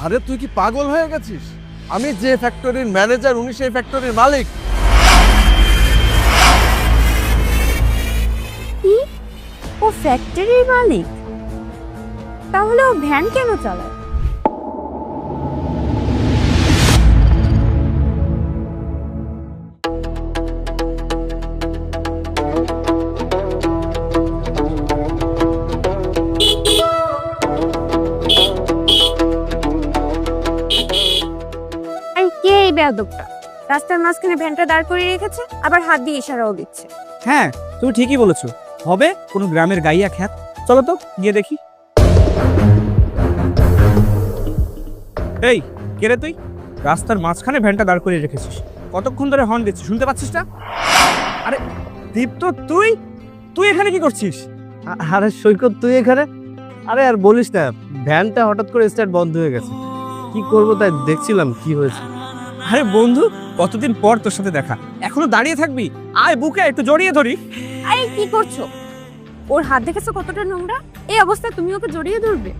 আরে তুই কি পাগল হয়ে গেছিস? আমি যে ফ্যাক্টরির ম্যানেজার, উনি সেই ফ্যাক্টরির মালিক। কি? ও ফ্যাক্টরির মালিক? তাহলে ও ভ্যান কেন চালায়? কে এই বেয়াদবটা? রাস্তার মাঝখানে ভ্যানটা দাঁড় করিয়ে রেখেছে, আবার হাত দিয়ে ইশারাও দিচ্ছে। হ্যাঁ, তুমি ঠিকই বলেছো। হবে কোনো গ্রামের গাইয়া খ্যাত। চলো তো গিয়ে দেখি। এই কে রে তুই? রাস্তার মাঝখানে ভ্যানটা দাঁড় করিয়ে রেখেছিস, কতক্ষণ ধরে হর্ন দিচ্ছিস, শুনতে পাচ্ছিস না? আরে দীপ্ত, তুই তুই এখানে কি করছিস? আরে সৈকত, তুই এখানে? আরে আর বলিস না, ভ্যানটা হঠাৎ করে স্টার্ট বন্ধ হয়ে গেছে। কি করবো তাই দেখছিলাম কি হয়েছে। আরে বন্ধু, কতদিন পর তোর সাথে দেখা, এখনো দাঁড়িয়ে থাকবি? আয় বুকে একটু জড়িয়ে ধরি। আরে কি করছো? ওর হাত দেখেছো কতটা নোংরা? এই অবস্থায় তুমি ওকে জড়িয়ে ধরবে?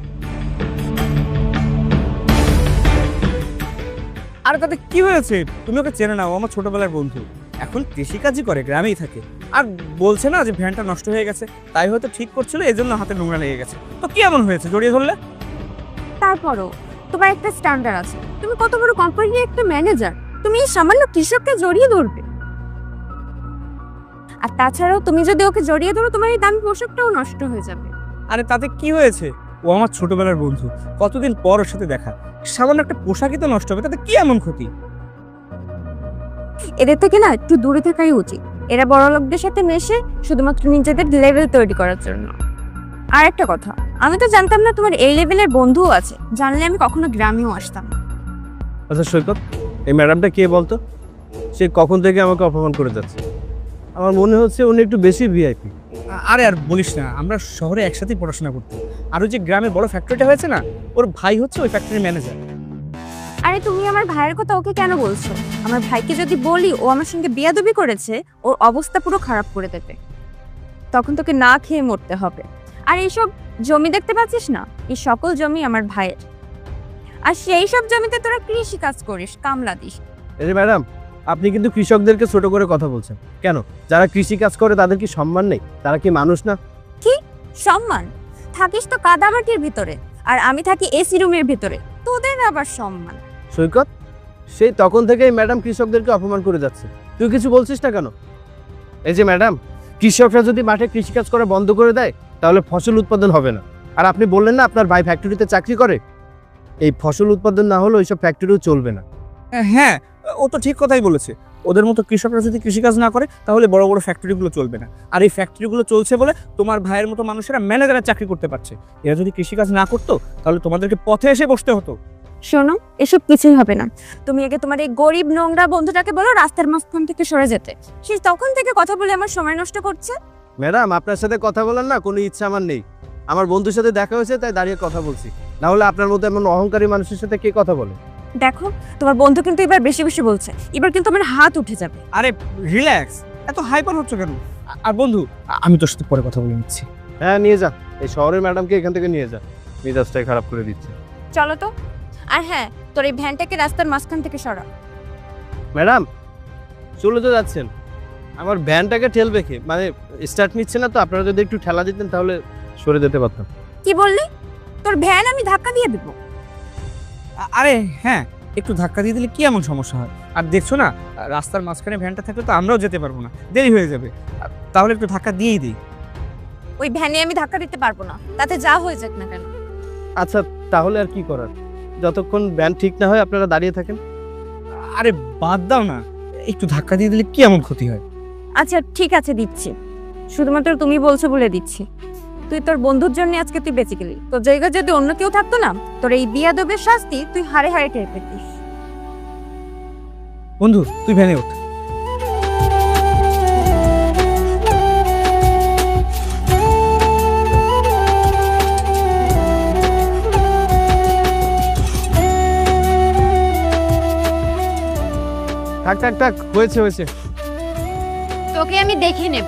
আর তাতে কি হয়েছে? তুমি ওকে চেনে নাও, আমার ছোটবেলার বন্ধু। এখন কৃষিকাজই করে, গ্রামেই থাকে। আর বলছে না যে ভ্যানটা নষ্ট হয়ে গেছে, তাই হয়তো ঠিক করছিল, এই জন্য হাতে নোংরা লেগে গেছে। তো কি এমন হয়েছে জড়িয়ে ধরলে? তারপরও তোমার একটা স্ট্যান্ডার্ড আছে। তুমি কত বড় কোম্পানির একটা ম্যানেজার, তুমি এই সামান্য কৃষককে জড়িয়ে ধরবে? আর তাছাড়াও তুমি যদি ওকে জড়িয়ে ধরো, তোমার এই দামি পোশাকটাও নষ্ট হয়ে যাবে। আরে তাতে কি হয়েছে? ও আমার ছোটবেলার বন্ধু, কতদিন পর ওর সাথে দেখা, সামান্য একটা পোশাকই তো নষ্ট হবে, তাতে কি এমন ক্ষতি? এদের থেকে না একটু দূরে থাকাই উচিত। এরা বড় লোকদের সাথে মেশে শুধুমাত্র নিজেদের লেভেল তৈরি করার জন্য। আর একটা কথা, আমি তো জানতাম না তোমার এই লেভেলের বন্ধুও আছে। জানলে আমি কখনো গ্রামেও আসতাম না। আচ্ছা সৈকত, এই ম্যাডামটা কে বলতো? সে কখন থেকে আমাকে অপমান করে যাচ্ছে। আমার মনে হচ্ছে উনি একটু বেশি ভিআইপি। আরে আর বলিস না, আমরা শহরে একসাথেই পড়াশোনা করতাম। আর ওই যে গ্রামে বড় ফ্যাক্টরিটা হয়েছে না, ওর ভাই হচ্ছে ওই ফ্যাক্টরির ম্যানেজার। আরে তুমি আমার ভাইয়ের কথা ওকে কেন বলছো? আমার ভাইকে যদি বলি ও আমার সঙ্গে বিয়াদবি করেছে, ওর অবস্থা পুরো খারাপ করে দেবে। তখন তোকে না খেয়ে মরতে হবে। আর এইসব জমি দেখতে পাচ্ছিস না, এই সকল জমি আমার ভাইয়ের। আর সেই সব জমিতে তোরা কৃষি কাজ করিস, কামলা দিস। এই ম্যাডাম, আপনি কিন্তু কৃষকদেরকে ছোট করে কথা বলছেন কেন? যারা কৃষি কাজ করে তাদের কি সম্মান নেই? তারা কি মানুষ না? কি সম্মান? থাকিস তো কাদামাটির ভিতরে, আর আমি থাকি এসি রুমের ভিতরে, তোদের আবার সম্মান? সৈকত, সেই তখন থেকেই ম্যাডাম কৃষকদেরকে অপমান করে যাচ্ছে। তুই কিছু বলছিস না কেন? এই যে ম্যাডাম, কৃষকরা যদি মাঠে কৃষিকাজ করা বন্ধ করে দেয়, তাহলে ফসল উৎপাদন হবে না। আর আপনি বললেন না আপনার ভাই ফ্যাক্টরিতে চাকরি করে, এই ফসল উৎপাদন না হলে ওইসব ফ্যাক্টরিও চলবে না। হ্যাঁ, ও তো ঠিক কথাই বলেছে। ওদের মতো কৃষকরা যদি কৃষিকাজ না করে, তাহলে বড় বড় ফ্যাক্টরিগুলো চলবে না। আর এই ফ্যাক্টরিগুলো চলছে বলে তোমার ভাইয়ের মতো মানুষেরা ম্যানেজারের চাকরি করতে পারছে। এরা যদি কৃষিকাজ না করতো, তাহলে তোমাদেরকে পথে এসে বসতে হতো। শোনো, এসব কিছুই হবে না। তুমি আগে তোমার এই গরিব নোংরা বন্ধুটাকে বলো রাস্তার মাঝখান থেকে সরে যেতে। সে তখন থেকে কথা বলে আমার সময় নষ্ট করছে। ম্যাডাম, আপনার সাথে কথা বলার না কোনো ইচ্ছা আমার নেই। আমার বন্ধুর সাথে দেখা হয়েছে তাই দাঁড়িয়ে কথা বলছি, না হলে আপনার মতো এমন অহংকারী মানুষের সাথে কে কথা বলে? দেখো, তোমার বন্ধু কিন্তু এবার বেশি বেশি বলছে। এবার কিন্তু আমার হাত উঠে যাবে। আরে রিল্যাক্স, এত হাইপার হচ্ছে কেন? আর বন্ধু, আমি তোর সাথে পরে কথা বলে নিচ্ছি। হ্যাঁ, নিয়ে যা। এই শহরের ম্যাডামকে এখান থেকে নিয়ে যা, মেজাজটাই খারাপ করে দিচ্ছে। চলো তো। আর হ্যাঁ, তোর এই ভ্যানটাকে রাস্তার মাঝখান থেকে সরা। ম্যাডাম, চলে তো যাচ্ছেন, আমার ভ্যানটাকে ঠেলবে কে? মানে স্টার্ট নিচ্ছে না তো। আপনারা যদি একটু ঠেলা দিতেন তাহলে সরে যেতে পারতাম। কি বললি? তোর ভ্যান আমি ধাক্কা দিয়ে দেবো? আরে হ্যাঁ, একটু ধাক্কা দিয়ে দিলে কি এমন সমস্যা হয়? আর দেখছো না, রাস্তার মাঝখানে ভ্যানটা থাকলে তো আমরাও যেতে পারবো না, দেরি হয়ে যাবে। তাহলে একটু ধাক্কা দিয়েই দিই। ওই ভ্যানে আমি ধাক্কা দিতে পারবো না, তাতে যা হয়ে যাক না কেন। আচ্ছা, তাহলে আর কি করার? যতক্ষণ ভ্যান ঠিক না হয় আপনারা দাঁড়িয়ে থাকেন। আরে বাদ দাও না, একটু ধাক্কা দিয়ে দিলে কি এমন ক্ষতি হয়? আচ্ছা ঠিক আছে, দিচ্ছি। শুধুমাত্র তুমি বলছো বলে দিচ্ছি। তুই তোর বন্ধুর জন্য আজকে তুই বেঁচে গেলি। তোর জায়গায় যদি অন্য কেউ থাকতো না, তোর এই বিয়াদবের শাস্তি তুই হাড়ে হাড়ে টের পেতিস। বন্ধু, তুই ভ্যানে ওঠ। থাক থাক থাক, হয়েছে হয়েছে। তোকে আমি দেখে নেব।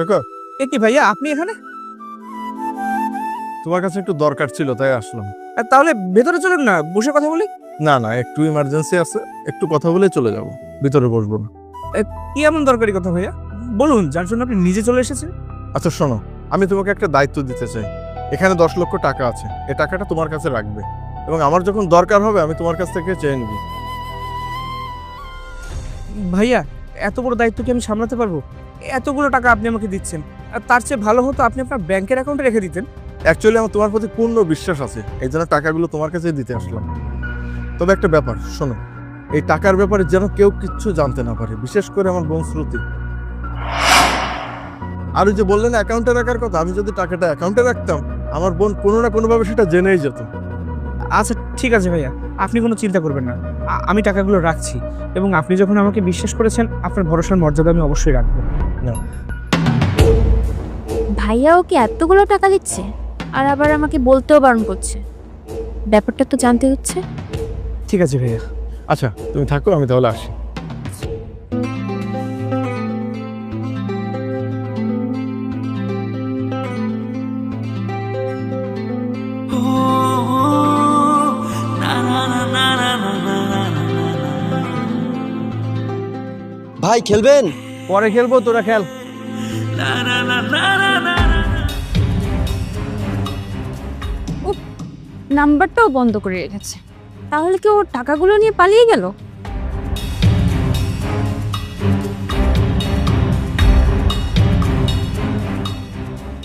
সৈকত, এ কি ভাইয়া, আপনি এখানে? তোমার কাছে একটু দরকার ছিল তাই আসলাম। তাহলে ভেতরে চলুন না, বসে কথা বলি। না না, একটু ইমার্জেন্সি আছে, একটু কথা বলে চলে যাব, ভিতরে বসবো না। কি এমন দরকারি কথা ভাইয়া, বলুন, যার জন্য আপনি নিজে চলে এসেছেন। আচ্ছা শোনো, আমি তোমাকে একটা দায়িত্ব দিতে চাই। এখানে 10 লক্ষ টাকা আছে, এই টাকাটা তোমার কাছে রাখবে এবং আমার যখন দরকার হবে আমি তোমার কাছ থেকে চেয়ে নিব। ভাইয়া, এত বড় দায়িত্ব কি আমি সামলাতে পারবো? এতগুলো টাকা আপনি আমাকে দিচ্ছেন, আর তার চেয়ে ভালো হতো আপনি আপনার ব্যাংকের অ্যাকাউন্টে রেখে দিতেন। অ্যাকচুয়ালি আমার তোমার প্রতি পূর্ণ বিশ্বাস আছে, এই জন্য টাকাগুলো তোমার কাছে দিতে আসলাম। তবে একটা ব্যাপার শোনো, এই টাকার ব্যাপারে যেন কেউ কিচ্ছু জানতে না পারে, বিশেষ করে আমার বোন শ্রুতি। আর ওই যে বললেন অ্যাকাউন্টে রাখার কথা, আমি যদি টাকাটা অ্যাকাউন্টে রাখতাম আমার বোন কোনো না কোনোভাবে সেটা জেনেই যেত। আচ্ছা ঠিক আছে ভাইয়া, আপনি কোনো চিন্তা করবেন না, আমি টাকাগুলো রাখছি, এবং আপনি যখন আমাকে বিশ্বাস করেছেন আপনার ভরসার মর্যাদা আমি অবশ্যই রাখবো। ভাইয়া ওকে এতগুলো টাকা দিচ্ছে আর আবার আমাকে বলতেও বারণ করছে, ব্যাপারটা তো জানতে হচ্ছে। ঠিক আছে ভাইয়া। আচ্ছা তুমি থাকো, আমি তাহলে আসি। ভাই খেলবেন? পরে খেলবো, তোরা খেল। নাম্বারটাও বন্ধ করে রেখেছে, তাহলে কি ও টাকাগুলো নিয়ে পালিয়ে গেল?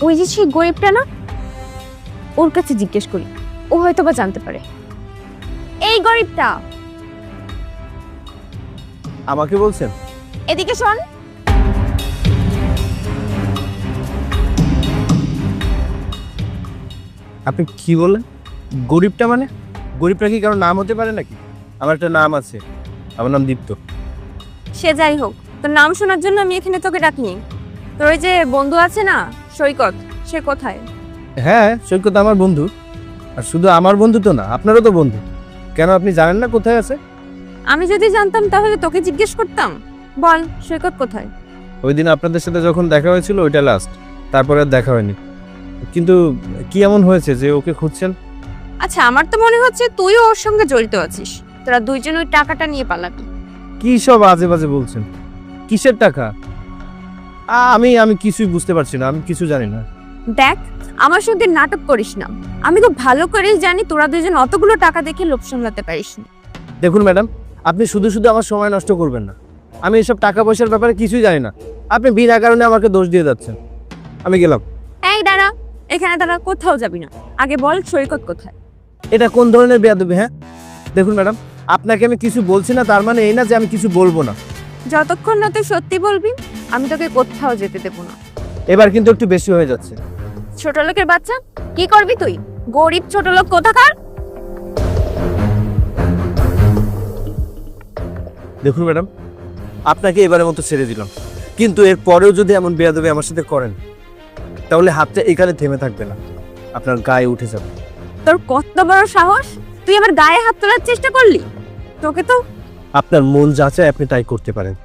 ওই যে সেই গরিবটা না, ওর কাছে জিজ্ঞেস করি, ও হয়তো বা জানতে পারে। এই গরিবটা, আমাকে বলছেন? এদিকে শোন। আপনি কি বললেন? গরিবটা মানে? গরিবটা কি কারো নাম হতে পারে নাকি? আমার একটা নাম আছে, আমার নাম দীপ্ত। সে যাই হোক, তোর নাম শোনার জন্য আমি এখানে তোকে ডাকিনি। তোর ওই যে বন্ধু আছে না সৈকত, সে কোথায়? হ্যাঁ, সৈকত আমার বন্ধু। আর শুধু আমার বন্ধু তো না, আপনারও তো বন্ধু। কেন আপনি জানেন না কোথায় আছে? আমি যদি জানতাম তাহলে তোকে জিজ্ঞেস করতাম। বল সৈকত কোথায়? ওই দিন আপনাদের সাথে যখন দেখা হয়েছিল ওইটা লাস্ট, তারপরে আর দেখা হয়নি। কিন্তু কি এমন হয়েছে যে ওকে খুঁজছেন? আচ্ছা, আমার তো মনে হচ্ছে তুইও ওর সঙ্গে জড়িত আছিস, তোরা দুইজন ওই টাকাটা নিয়ে পালাবি। কি সব আজে বাজে বলছেন? কিসের টাকা? আমি আমি কিছুই বুঝতে পারছি না, আমি কিছু জানি না। দেখ, আমার সঙ্গে নাটক করিস না, আমি খুব ভালো করেই জানি তোরা দুজন অতগুলো টাকা দেখে লোভ সামলাতে পারিস না। দেখুন ম্যাডাম, আপনি শুধু শুধু আমার সময় নষ্ট করবেন না। আমি এসব টাকা পয়সার ব্যাপারে কিছুই জানি না। আপনি বিনা কারণে আমাকে দোষ দিয়ে যাচ্ছেন। আমি গেলাম। এই দাঁড়া, এখানে দাঁড়া, কোথাও যাবি না। আগে বল সৈকত কোথায়? এটা কোন ধরনের বেয়াদবি? হ্যাঁ দেখুন ম্যাডাম, আপনাকে আমি কিছু বলছি না তার মানে এই না যে আমি কিছু বলবো না। যতক্ষণ না তুই সত্যি বলবি আমি তোকে কোথাও যেতে দেবো না। এবার কিন্তু একটু বেশি হয়ে যাচ্ছে। ছোট লোকের বাচ্চা, কি করবি তুই? গরিব ছোট লোক কোথাকার। দেখুন ম্যাডাম, আপনাকে এবারের মতো ছেড়ে দিলাম, কিন্তু এর পরেও যদি এমন বেয়াদবি আমার সাথে করেন তাহলে হাতটা এখানে থেমে থাকবে না, আপনার গায়ে উঠে যাবে। তোর কত বড় সাহস, তুই আমার গায়ে হাত তোলার চেষ্টা করলি? তোকে তো আপনার মন যা চায় আপনি তাই করতে পারেন।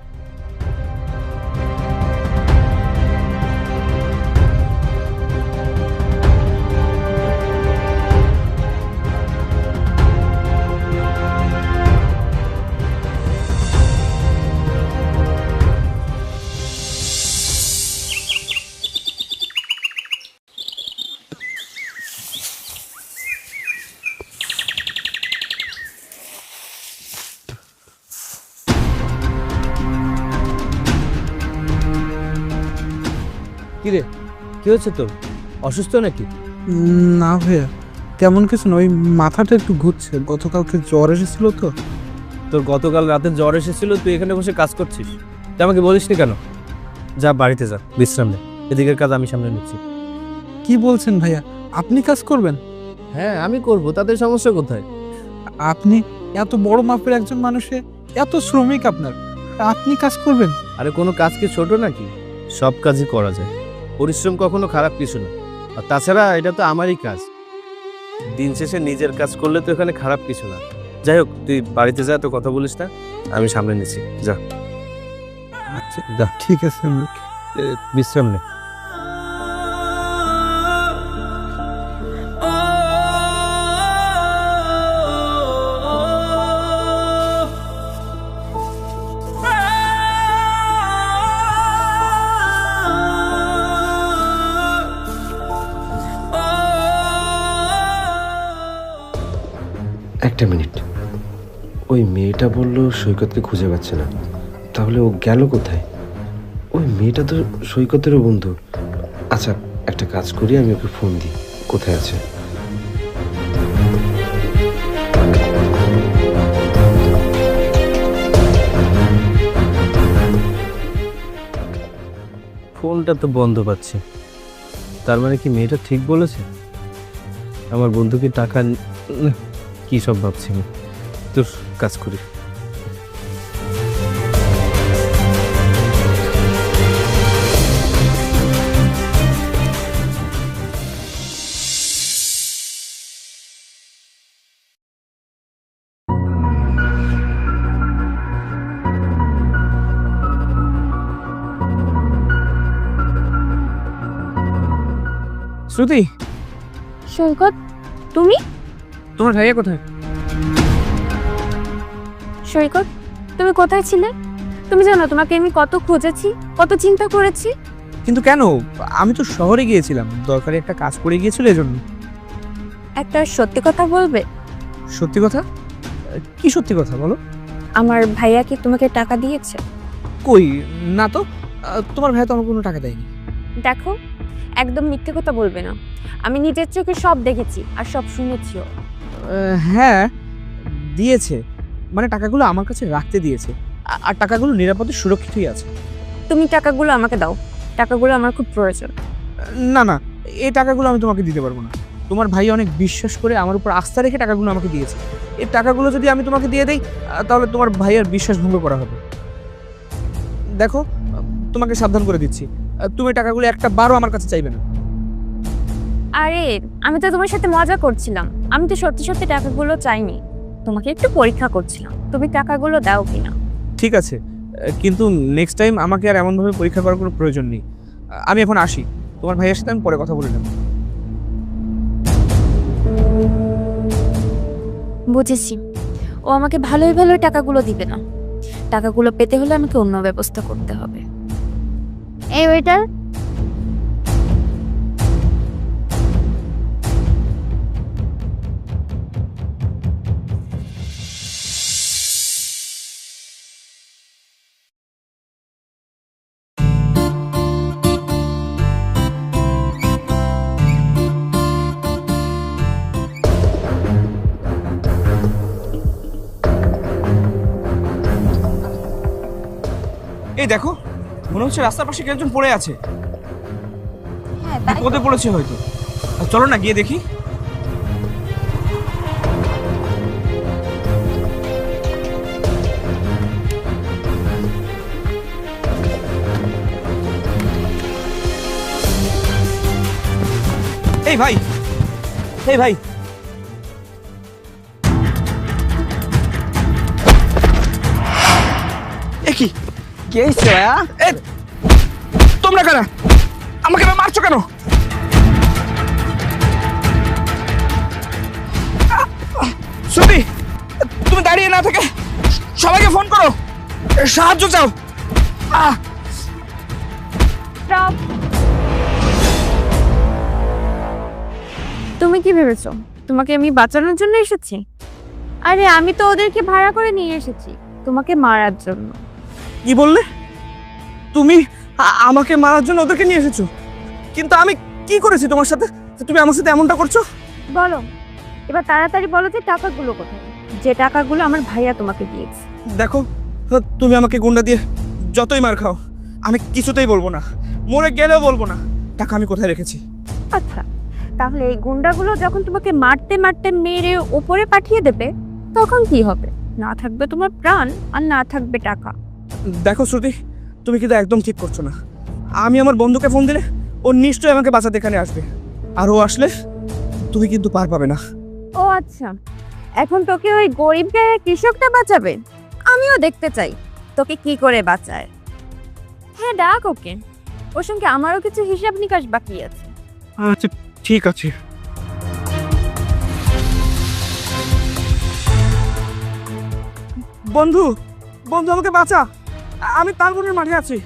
কিরে, কি হচ্ছে তোর? অসুস্থ নাকি? না ভাইয়া, তেমন কিছু না, ওই মাথাটা একটু ঘুরছে। গতকালকে জ্বর এসেছিল তো। তোর গতকাল রাতে জ্বর এসেছিল, তুই এখানে বসে কাজ করছিস, তুই আমাকে বলিসনি কেন? যা বাড়িতে যা, বিশ্রাম নে, এদিকের কাজ আমি সামনে নিচ্ছি। কি বলছেন ভাইয়া, আপনি কাজ করবেন? হ্যাঁ আমি করব, তাদের সমস্যা কোথায়? আপনি এত বড় মাপের একজন মানুষে, এত শ্রমিক আপনার, আপনি কাজ করবেন? আরে কোনো কাজ কি ছোট নাকি? সব কাজই করা যায়, পরিশ্রম কখনো খারাপ কিছু না। আর তাছাড়া এটা তো আমারই কাজ, দিন শেষে নিজের কাজ করলে তো এখানে খারাপ কিছু না। যাই হোক, তুই বাড়িতে যা, তো কথা বলিস না, আমি সামনে নিচ্ছি, যা আচ্ছা যা, ঠিক আছে। বিশ্রাম নে। একটা মিনিট, ওই মেয়েটা বললো সৈকতকে খুঁজে পাচ্ছে না, তাহলে ও গেল কোথায়? ওই মেয়েটা তো সৈকতেরও বন্ধু। আচ্ছা, একটা কাজ করি, আমি ওকে ফোন দিই, কোথায় আছে। ফোনটা তো বন্ধ পাচ্ছে, তার মানে কি মেয়েটা ঠিক বলেছে? আমার বন্ধুকে টাকা কি সব ভাবছি আমি। তোর কাজ করি। শ্রুতি, সৈকত, তুমি? তোমার ভাইয়া কোথায়? সৈকত, তুমি কোথায় ছিলে? তুমি জানো তোমাকে আমি কত খুঁজেছি, কত চিন্তা করেছি। কিন্তু কেন? আমি তো শহরে গিয়েছিলাম, দরকারি একটা কাজ করে গিয়েছিল এজন্য। একটা সত্যি কথা বলবে? সত্যি কথা? কি সত্যি কথা বলো? আমার ভাইয়া কি তোমাকে টাকা দিয়েছে? কই না তো, তোমার ভাইয়া তো আমার কোনো টাকা দেয়নি। দেখো, একদম মিথ্যে কথা বলবে না। আমি নিজের চোখে সব দেখেছি আর সব শুনেছিও। হ্যাঁ দিয়েছে, মানে টাকাগুলো আমার কাছে রাখতে দিয়েছে, আর টাকাগুলো নিরাপদে সুরক্ষিতই আছে। তুমি টাকাগুলো আমাকে দাও, টাকাগুলো আমার খুব প্রয়োজন। না না, এই টাকাগুলো আমি তোমাকে দিতে পারবো না। তোমার ভাই অনেক বিশ্বাস করে আমার উপর আস্থা রেখে টাকাগুলো আমাকে দিয়েছে। এই টাকাগুলো যদি আমি তোমাকে দিয়ে দেই, তাহলে তোমার ভাইয়ের বিশ্বাস ভঙ্গ করা হবে। দেখো, তোমাকে সাবধান করে দিচ্ছি, তুমি টাকাগুলো একটা বারও আমার কাছে চাইবে না। আরে, আমি তো তোমার সাথে মজা করছিলাম। আমি তো সত্যি সত্যি টাকাগুলো চাইনি, তোমাকে একটু পরীক্ষা করছিলাম তুমি টাকাগুলো দাও কিনা। ঠিক আছে, কিন্তু নেক্সট টাইম আমাকে আর এমনভাবে পরীক্ষা করার কোনো প্রয়োজন নেই। আমি এখন আসি, তোমার ভাইয়ের সাথে আমি পরে কথা বলে নেব। বুঝেছি, ও আমাকে ভালোই ভালোই টাকাগুলো দিবে না। টাকাগুলো পেতে হলে আমাকে অন্য ব্যবস্থা করতে হবে। এই ওয়েটার, এই দেখো, মনে হচ্ছে রাস্তার পাশে কেউ একজন পড়ে আছে। হ্যাঁ বিপদে পড়েছে হয়তো। চলো না গিয়ে দেখি। এই ভাই, এই ভাই, কি কে হইছে ভাইয়া? তোমরা কারা? আমাকে মারছো কেন? শ্রুতি, তুমি দাঁড়িয়ে না থেকে সবাইকে ফোন করো, সাহায্য চাও। Stop! তুমি কি ভেবেছো তোমাকে আমি বাঁচানোর জন্য এসেছি? আরে আমি তো ওদেরকে ভাড়া করে নিয়ে এসেছি তোমাকে মারার জন্য। কি বললে? তুমি আমাকে মারার জন্য ওদেরকে নিয়ে এসেছো? কিন্তু আমি কি করেছি তোমার সাথে তুমি আমার সাথে এমনটা করছো? বলো, এবার তাড়াতাড়ি বলো যে টাকাগুলো কোথায়, যে টাকাগুলো আমার ভাইয়া তোমাকে দিয়েছে। দেখো, তুমি আমাকে গুন্ডা দিয়ে যতই মার খাও, আমি কিছুতেই বলবো না, মরে গেলেও বলবো না টাকা আমি কোথায় রেখেছি। আচ্ছা, তাহলে এই গুন্ডাগুলো যখন তোমাকে মারতে মারতে মেরে উপরে পাঠিয়ে দেবে, তখন কি হবে? না থাকবে তোমার প্রাণ আর না থাকবে টাকা। দেখো শ্রুতি, তুমি কিন্তু একদম ঠিক করছো না। আমি আমার বন্ধুকে ফোন দিলে ও নিশ্চয়ই আমাকে বাঁচাতে এখানে আসবে, আর ও আসলে তুমি কিন্তু পার পাবে না। ও আচ্ছা, এখন তোকে ওই গরিব কৃষকটা বাঁচাবে? আমিও দেখতে চাই তোকে কি করে বাঁচায়। হ্যাঁ ডাক ওকে, ওর সঙ্গে আমারও কিছু হিসাব নিকাশ বাকি আছে। আচ্ছা ঠিক আছে। বন্ধু, বন্ধু আমাকে বাঁচা, আমি তালবনের মাঠে আছি।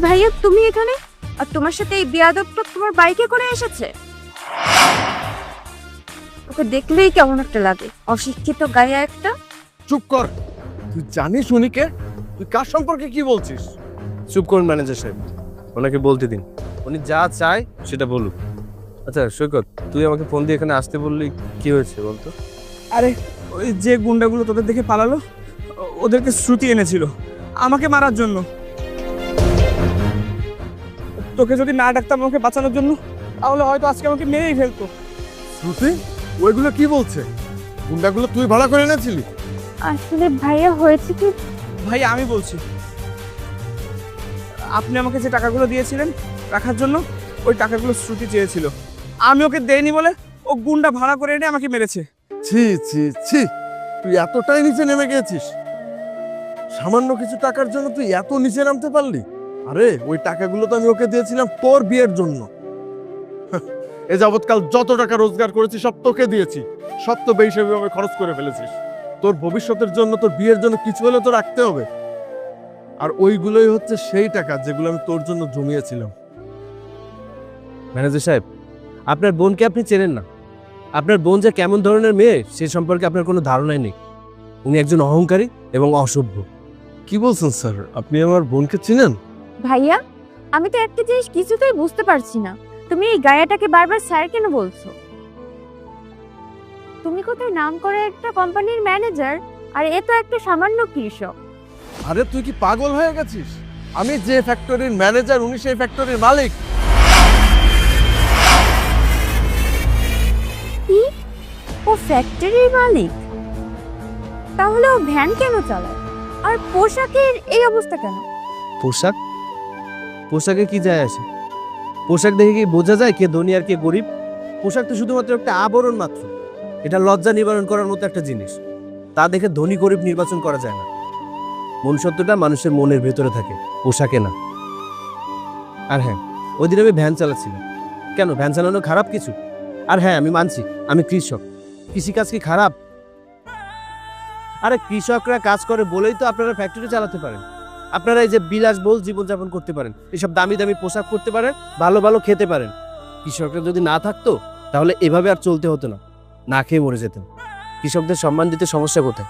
ভাইয়া তুমি এখানে, আর তোমার সাথে এই বেয়াদবটা তোমার বাইকে করে এসেছে? ওকে দেখলেই কেমন একটা লাগে, অশিক্ষিত গায়ে একটা। চুপ কর, তুই জানিস উনি কে? তুই কার সম্পর্কে কি বলছিস? চুপ করুন ম্যানেজার সাহেব, ওনাকে বলতে দিন, উনি যা চায় সেটা বলুক। আচ্ছা সৈকত, তুই আমাকে ফোন দিয়ে এখানে আসতে বললি, কি হয়েছে বলতো? আরে ওই যে গুন্ডাগুলো তোদের দেখে পালালো, ওদেরকে শ্রুতি এনেছিল আমাকে মারার জন্য। তোকে যদি না ডাকতাম আমাকে বাঁচানোর জন্য, তাহলে হয়তো আজকে আমাকে মেরেই ফেলতো। শ্রুতি, ওইগুলো কি বলছে? গুন্ডাগুলো তুই ভাড়া করে এনেছিলি? আসলে ভাইয়া হয়েছে কি, ভাই আমি বলছি, আপনি আমাকে যে টাকাগুলো দিয়েছিলেন রাখার জন্য, ওই টাকাগুলো শ্রুতি চেয়েছিল, আমি ওকে দেইনি বলে ও গুন্ডা ভাড়া করে এনে আমাকে মেরেছে। ছি ছি ছি, তুই এতটাই নিচে নেমে গেছিস? সামান্য কিছু টাকার জন্য তুই এত নিচে নামতে পারলি? আরে ওই টাকাগুলো তো আমি ওকে দিয়েছিলাম তোর বিয়ের জন্য। এ যাবৎকাল যত টাকা রোজগার করেছি সব তোকে দিয়েছি, সব তো বেহিসাবি ভাবে খরচ করে ফেলেছিস। তোর ভবিষ্যতের জন্য, তোর বিয়ের জন্য কিছু হলে তো রাখতে হবে। আর ওইগুলোই হচ্ছে সেই টাকা যেগুলো আমি তোর জন্য জমিয়েছিলাম। ম্যানেজার সাহেব, আপনার বোনকে আপনি চেনেন না। আপনার বোন যে কেমন ধরনের মেয়ে সে সম্পর্কে আপনার কোনো ধারণাই নেই। উনি একজন অহংকারী এবং অসভ্য। কি বলছেন স্যার, আপনি আমার বোনকে চিনেন? ভাইয়া আমি তো একটা জিনিস কিছুতেই বুঝতে পারছি না, তুমি এই গায়াটাকে বারবার স্যার কেন বলছো? তুমি কোথায় নাম করে একটা কোম্পানির ম্যানেজার, আর এ তো একটা সামান্য কৃষক। আরে তুই কি পাগল হয়ে গেছিস? আমি যে ফ্যাক্টরির ম্যানেজার, উনি সেই ফ্যাক্টরির মালিক। কি, ও ফ্যাক্টরির মালিক? তাহলে ও ভ্যান কেন চালায়, আর পোশাকের এই অবস্থা কেন? পোশাক? পোশাকে কি যায় আসে? পোশাক দেখে কি বোঝা যায় কে ধনী আর কে গরিব? পোশাক তো শুধুমাত্র একটা আবরণ মাত্র। এটা লজ্জা নিবারণ করার মতো একটা জিনিস। তা দেখে ধনী গরিব নির্বাচন করা যায় না। মনুষ্যত্বটা মানুষের মনের ভেতরে থাকে, পোশাকে না। আর হ্যাঁ, ওই দিন আমি ভ্যান চালাচ্ছিলাম। কেন, ভ্যান চালানো খারাপ কিছু? আর হ্যাঁ, আমি মানছি আমি কৃষক। কৃষিকাজ কি খারাপ? আরে কৃষকরা কাজ করে বলেই তো আপনারা ফ্যাক্টরি চালাতে পারেন। আপনারা এই যে বিলাসবহুল জীবনযাপন করতে পারেন, এসব দামি দামি পোশাক পরতে পারেন, ভালো ভালো খেতে পারেন। কৃষকরা যদি না থাকতো তাহলে এভাবে আর চলতে হতো না, না খেয়ে মরে যেতেন। কৃষকদের সম্মান দিতে সমস্যা কোথায়?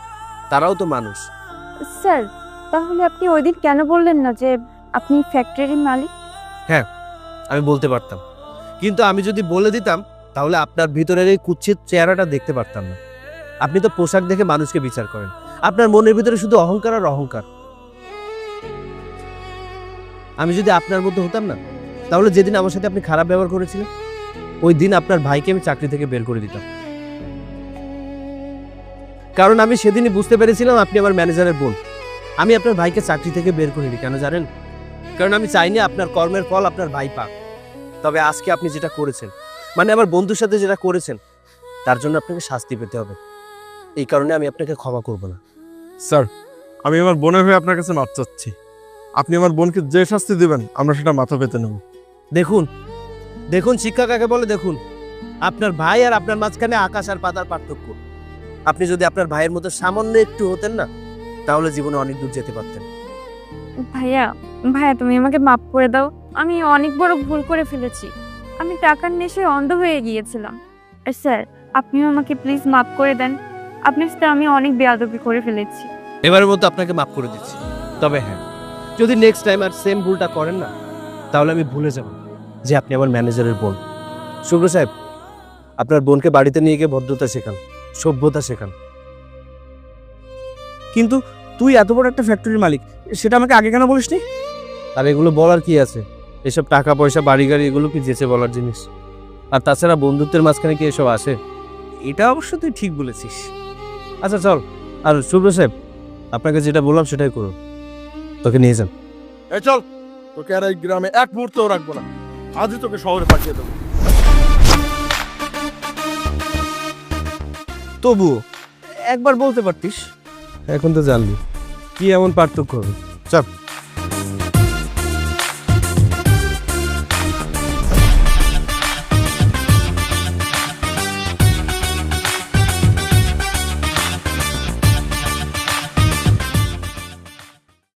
তারাও তো মানুষ। স্যার তাহলে আপনি ওই দিন কেন বললেন না যে আপনি ফ্যাক্টরির মালিক? আমি বলতে পারতাম, কিন্তু আমি যদি বলে দিতাম তাহলে আপনার ভিতরের এই কুৎসিত চেহারাটা দেখতে পারতাম না। আপনি তো পোশাক দেখে মানুষকে বিচার করেন। আপনার মনের ভিতরে শুধু অহংকার আর অহংকার। আমি যদি আপনার মধ্যে হতাম না, তাহলে যেদিন আমার সাথে আপনি খারাপ ব্যবহার করেছিলেন, ওই দিন আপনার ভাইকে আমি চাকরি থেকে বের করে দিতাম। কারণ আমি সেদিনই বুঝতে পেরেছিলাম আপনি আমার ম্যানেজারের বোন। আমি আপনার ভাইকে চাকরি থেকে বের করিনি, কেন জানেন? কারণ আমি চাইনি আপনার কর্মের ফল আপনার ভাই পাক। তবে আজকে আপনি যেটা করেছেন, মানে আমার বন্ধুর সাথে যেটা করেছেন, তার জন্য আপনাকে শাস্তি পেতে হবে। এই কারণে আমি আপনাকে ক্ষমা করব না। স্যার, আমি আমার বোনের হয়ে আপনার কাছে মাপ চাচ্ছি। আপনি আমার বোনকে যে শাস্তি দিবেন আমরা সেটা মাথা পেতে নেব। দেখুন দেখুন শিক্ষা কাকে বলে দেখুন। আপনার ভাই আর আপনার মাঝখানে আকাশ আর পাতার পার্থক্য। আপনি যদি আপনার ভাইয়ের মতো সামান্য একটু হতেন না, তাহলে জীবনে অনেক দূর যেতে পারতেন। ভাইয়া ভাইয়া তুমি আমাকে মাফ করে দাও, আমি অনেক বড় ভুল করে ফেলেছি। আমি টাকার নেশায় অন্ধ হয়ে গিয়েছিলাম। আর স্যার আপনিও আমাকে প্লিজ মাফ করে দেন, আপনার সাথে আমি অনেক বেয়াদবি করে ফেলেছি। এবারের মতো আপনাকে মাফ করে দিচ্ছি। তবে হ্যাঁ, যদি নেক্সট টাইম আর সেম ভুলটা করেন না, তাহলে আমি ভুলে যাব যে আপনি আমার ম্যানেজারের বোন। শুভ্র সাহেব, আপনার বোনকে বাড়িতে নিয়ে গিয়ে ভদ্রতা শেখান, সভ্যতা শেখান। কিন্তু তুই এত বড় একটা ফ্যাক্টরির মালিক, সেটা আমাকে আগে কেন বলিসনি? আর এগুলো বলার কি আছে? এসব টাকা পয়সা বাড়ি গাড়ি এগুলো কি যেচে বলার জিনিস? আর তাছাড়া বন্ধুত্বের মাঝখানে কি এসব আসে? এটা অবশ্য তুই ঠিক বলেছিস। আচ্ছা চল। আর শুভ্র সাহেব, আপনাকে যেটা বললাম সেটাই করুন। তোকে নিয়ে যান। এই চল, তোকে আর এই গ্রামে এক মুহূর্তও রাখবো না। আজই তোকে শহরে পাঠিয়ে দেবো। তবুও একবার বলতে পারতিস। এখন তো জানলি কি এমন পার্থক্য হবে। চল।